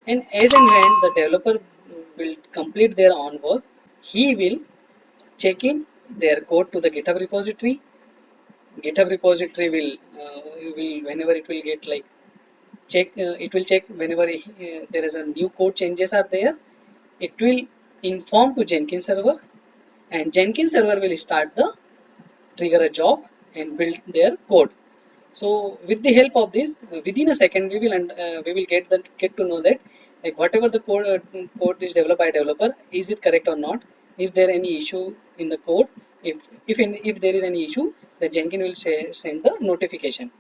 and as and when the developer will complete their own work, he will check in their code to the GitHub repository. GitHub repository will whenever it will get like check it will check whenever there is a new code changes are there, it will inform to Jenkins server, and Jenkins server will start the trigger a job and build their code. So with the help of this, within a second we will get to know that like whatever the code is developed by developer, is it correct or not, is there any issue in the code. If there is any issue, the Jenkins will send the notification,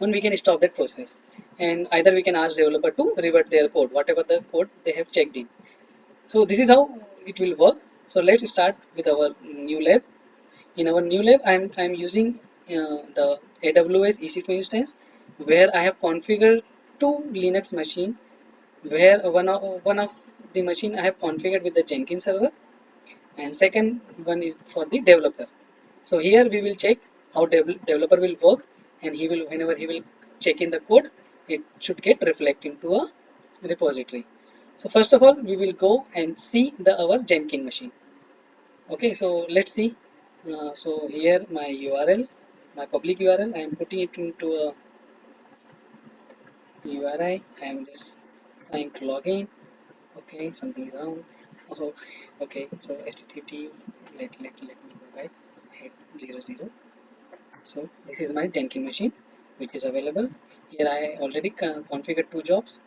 and we can stop that process, and either we can ask developer to revert their code whatever the code they have checked in. So this is how it will work. So let's start with our new lab. In our new lab, I'm using the AWS EC2 instance, where I have configured two Linux machine, where one of the machine I have configured with the Jenkins server, and second one is for the developer. So here we will check how developer will work, and he will whenever he will check in the code, it should get reflect into a repository. So first of all, we will go and see the our Jenkins machine. Okay, so let's see. So here my URL, my public URL, I am putting it into a URI. I am just trying to log in. Okay, something is wrong. Oh, okay, so http, let me go back, 800. So this is my Jenkins machine which is available. Here I already configured two jobs.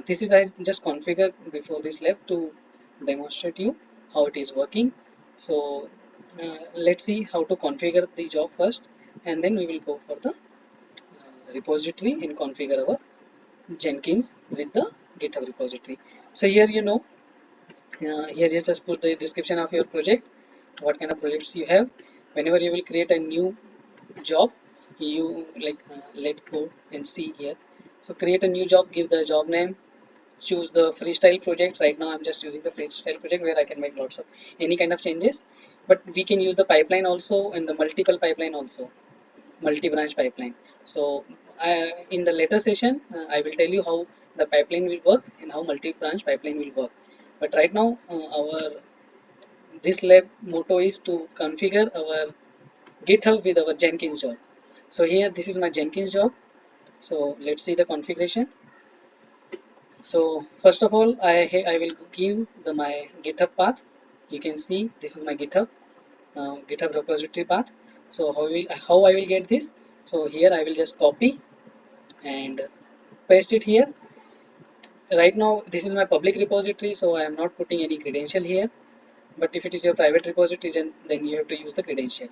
This is I just configured before this lab to demonstrate you how it is working. So let's see how to configure the job first, and then we will go for the repository and configure our Jenkins with the GitHub repository. So here here you just put the description of your project, what kind of projects you have. Whenever you will create a new job, you like let go and see here. So create a new job, give the job name, choose the freestyle project. Right now I'm just using the freestyle project where I can make lots of any kind of changes, but we can use the pipeline also, and the multiple pipeline also, multi-branch pipeline. So in the later session, I will tell you how the pipeline will work and how multi-branch pipeline will work. But right now, our this lab motto is to configure our GitHub with our Jenkins job. So here, this is my Jenkins job. So let's see the configuration. So first of all, I will give my GitHub path. You can see this is my GitHub repository path. So how I will get this? So here I will just copy and paste it here. Right now this is my public repository, so I am not putting any credential here. But if it is your private repository, then you have to use the credential.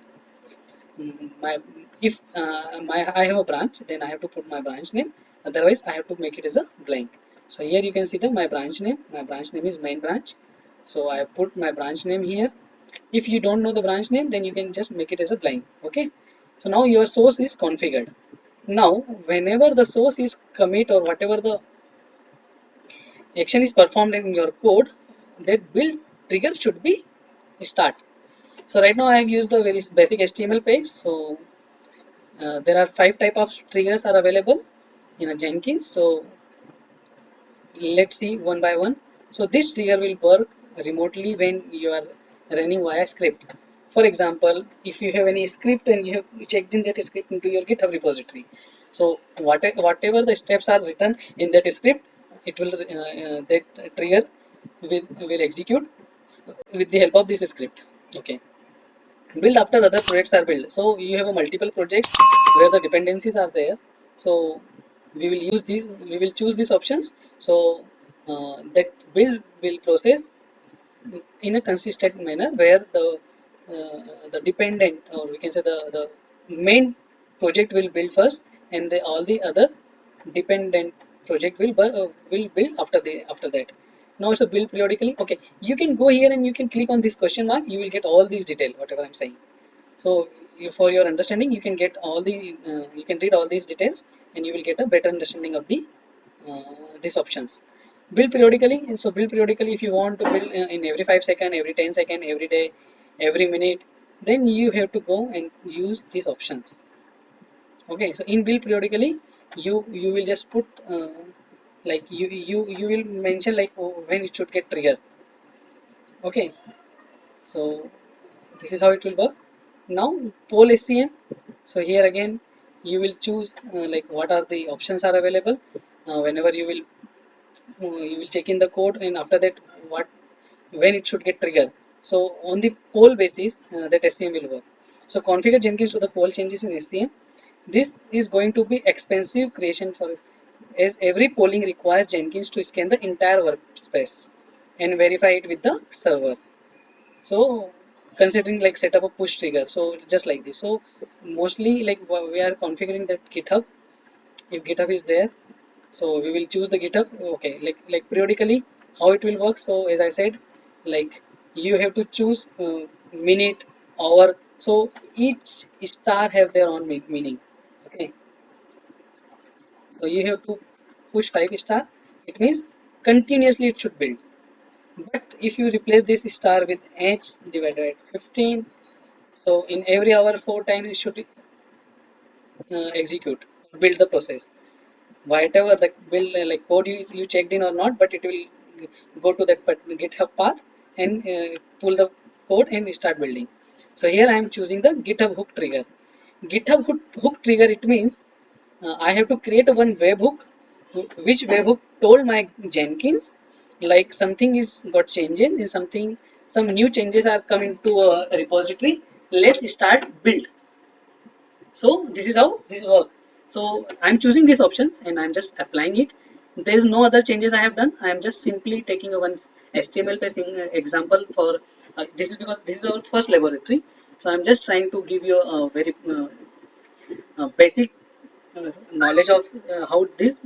My if my I have a branch, then I have to put my branch name. Otherwise, I have to make it as a blank. So here you can see the my branch name. My branch name is main branch. So I have put my branch name here. If you don't know the branch name, then you can just make it as a blank. Okay. So now your source is configured. Now, whenever the source is commit or whatever the action is performed in your code, that build trigger should be start. So right now I have used the very basic HTML page. So there are 5 type of triggers are available in a Jenkins. So let's see one by one. So this trigger will work remotely when you are running via script. For example, if you have any script and you have checked in that script into your GitHub repository, so whatever the steps are written in that script, it will that trigger will execute with the help of this script. Okay. Build after other projects are built. So you have a multiple projects where the dependencies are there. So we will use these, we will choose these options. So that build will process in a consistent manner, where the dependent, or we can say the main project will build first, and all the other dependent project will build after that. Now it's a build periodically. Okay, you can go here and you can click on this question mark, you will get all these detail whatever I'm saying. So for your understanding, you can get all the you can read all these details, and you will get a better understanding of the these options. Build periodically. So build periodically, if you want to build in every 5 seconds, every 10 seconds, every day, every minute, then you have to go and use these options. Okay, so in build periodically, you will just put like you will mention like when it should get trigger. Okay, so this is how it will work. Now poll SCM. So here again you will choose like what are the options are available. Whenever you will check in the code, and after that what when it should get triggered. So on the poll basis that SCM will work. So configure Jenkins to the poll changes in SCM. This is going to be expensive creation for, as every polling requires Jenkins to scan the entire workspace and verify it with the server. So considering like set up a push trigger, so just like this. So mostly like we are configuring that GitHub. If GitHub is there, so we will choose the GitHub. Okay, like periodically how it will work. So as I said, like you have to choose minute, hour. So each star have their own meaning. Okay, so you have to push 5 star. It means continuously it should build. But if you replace this star with h divided by 15, so in every hour 4 times it should execute, build the process. Whatever the build like code you checked in or not, but it will go to that GitHub path and pull the code and start building. So here I am choosing the GitHub hook trigger. GitHub hook trigger, it means I have to create one webhook, which webhook told my Jenkins like something is got changes and something, some new changes are coming to a repository. Let's start build. So this is how this work. So I'm choosing these options and I'm just applying it. There is no other changes I have done. I am just simply taking a one HTML page example for this is because this is our first laboratory. So I'm just trying to give you a very basic knowledge of how this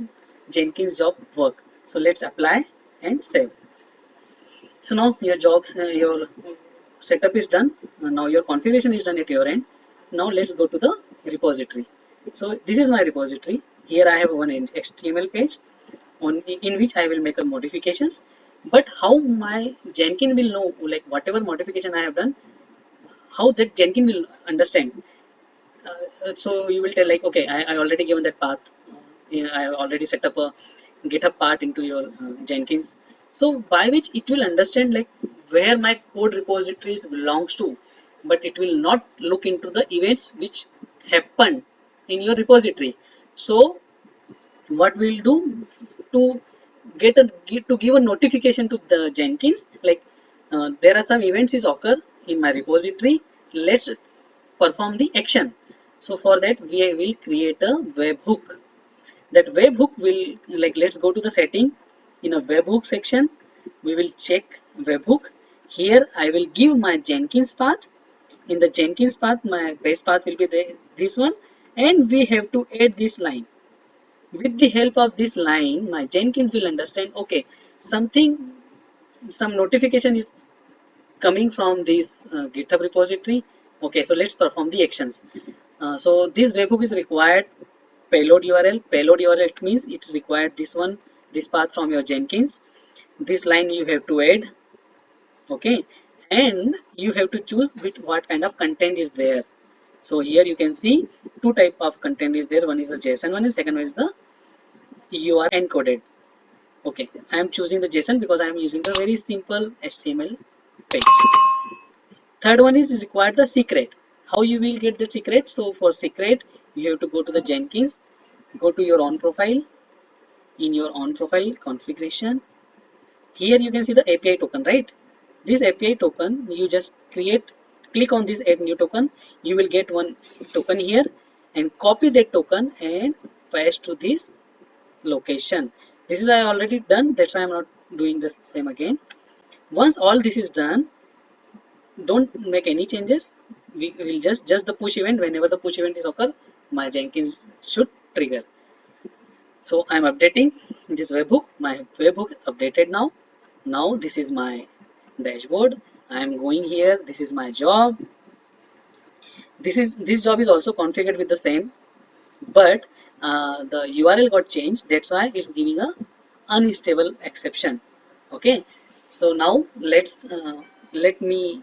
Jenkins job work. So let's apply and save. So now your jobs, your setup is done. Now your configuration is done at your end. Now let's go to the repository. So this is my repository. Here I have one HTML page on in which I will make a modifications. But how my Jenkins will know like whatever modification I have done, how that Jenkins will understand. So you will tell like okay, I already given that path. Yeah, I have already set up a GitHub part into your Jenkins, so by which it will understand like where my code repositories belongs to, but it will not look into the events which happen in your repository. So what we'll do to to give a notification to the Jenkins like there are some events is occur in my repository. Let's perform the action. So for that we will create a webhook. That webhook will like let's go to the setting. In a webhook section we will check webhook. Here I will give my Jenkins path. In the Jenkins path my base path will be this one, and we have to add this line. With the help of this line my Jenkins will understand okay, something, some notification is coming from this GitHub repository. Okay, so let's perform the actions. So this webhook is required payload URL. Payload URL, it means it's required this one, this path from your Jenkins. This line you have to add. Okay, and you have to choose with what kind of content is there. So here you can see two type of content is there. One is the JSON one, and second one is the URL encoded. Okay, I am choosing the JSON because I am using the very simple HTML page. Third one is required the secret. How you will get the secret? So for secret you have to go to the Jenkins, go to your own profile. In your own profile configuration, here you can see the API token, right? This API token you just create, click on this add new token. You will get one token here and copy that token and paste to this location. This is I already done, that's why I'm not doing the same again. Once all this is done, don't make any changes. We will just the push event. Whenever the push event is occur, my Jenkins should trigger. So I'm updating this webhook. My webhook updated now. Now this is my dashboard. I am going here. This is my job. This job is also configured with the same, but the URL got changed. That's why it's giving a unstable exception. Okay, so now let me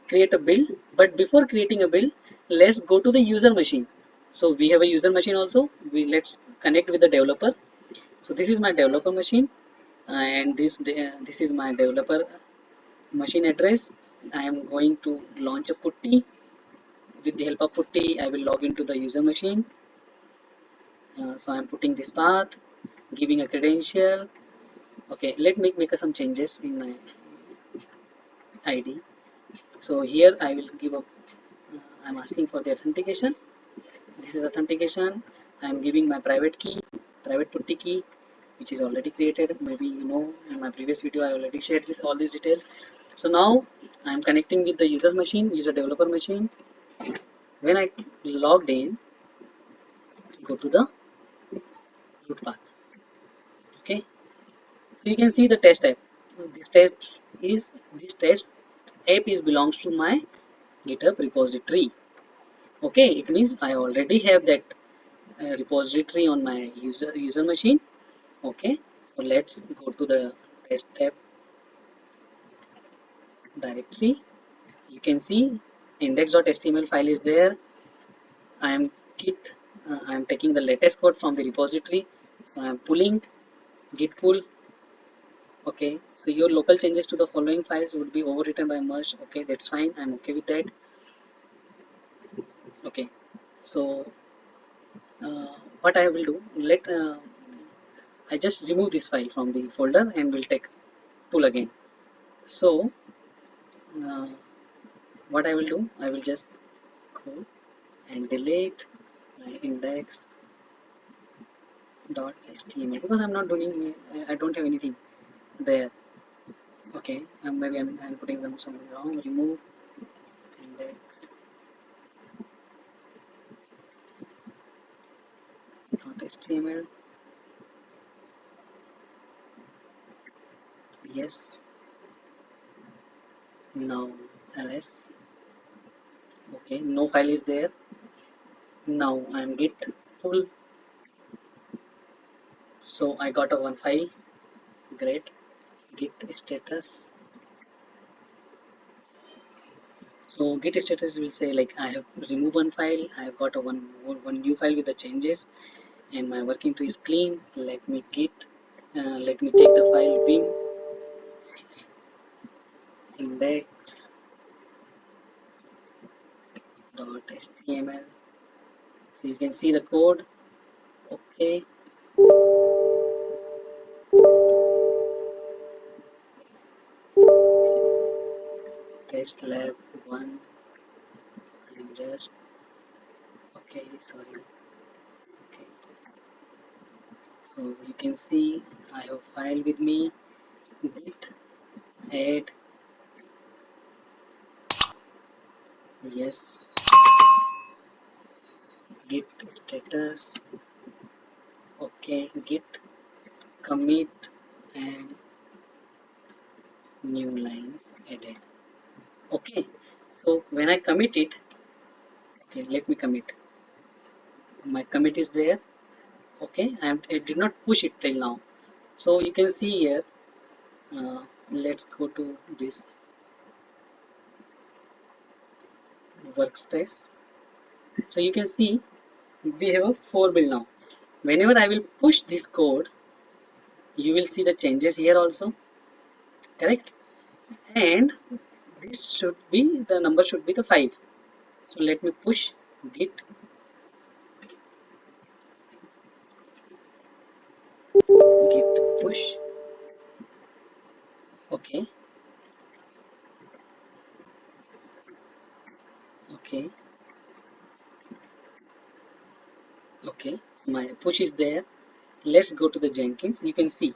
create a build. But before creating a build, let's go to the user machine. So we have a user machine also. Let's connect with the developer. So this is my developer machine, and this is my developer machine address. I am going to launch a putty. With the help of putty, I will log into the user machine. So I am putting this path, giving a credential. Okay, let me make some changes in my ID. So here I will give a. I'm asking for the authentication. This is authentication. I am giving my private key, private putty key, which is already created. Maybe you know in my previous video I already shared this all these details. So now I am connecting with the user machine, user developer machine. When I logged in, go to the root path. Okay, so you can see the test app. This test app is belongs to my GitHub repository. Okay, it means I already have that repository on my user machine. Okay, so let's go to the test tab directory. You can see index.html file is there. I am I am taking the latest code from the repository, so I am pulling git pull. Okay, so your local changes to the following files would be overwritten by merge. Okay, that's fine, I'm okay with that. Okay, so what I will do, let I just remove this file from the folder and will take pull again. So uh, what I will do, I will just go and delete my index.html because I'm not doing, I don't have anything there. Okay, maybe I'm putting something wrong. Remove index.html. Yes, now ls. Okay, no file is there. Now I'm git pull. So I got a one file. Great. Git status. So git status will say like I have removed one file. I have got a one new file with the changes, and my working tree is clean. Let me let me check the file vim index.html. So you can see the code. Okay, test lab 1. I'm just okay, sorry. Okay, so you can see I have file with me. Git add, yes, git status. Okay, git commit and new line added. Okay, so when I commit it, okay, let me commit. My commit is there. Okay, I did not push it till now. So you can see here. Let's go to this workspace. So you can see we have a 4 build now. Whenever I will push this code, you will see the changes here also. Correct? And this should be the number should be the 5. So let me push git push. Okay, okay, okay. My push is there. Let's go to the Jenkins. You can see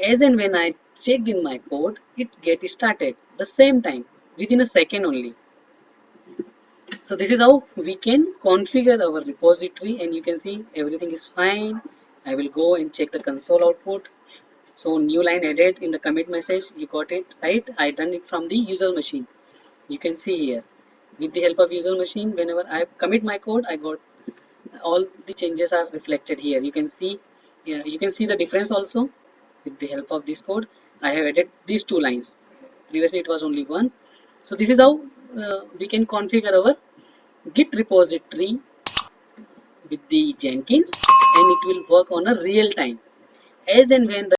as and when I checked in my code, it get started the same time within a second only. So this is how we can configure our repository, and you can see everything is fine. I will go and check the console output. So new line added in the commit message, you got it right. I done it from the user machine. You can see here with the help of user machine, whenever I commit my code, I got all the changes are reflected here. You can see, yeah, you can see the difference also. With the help of this code, I have added these 2 lines. Previously it was only one. So this is how we can configure our git repository with the Jenkins, and it will work on a real time. as and when the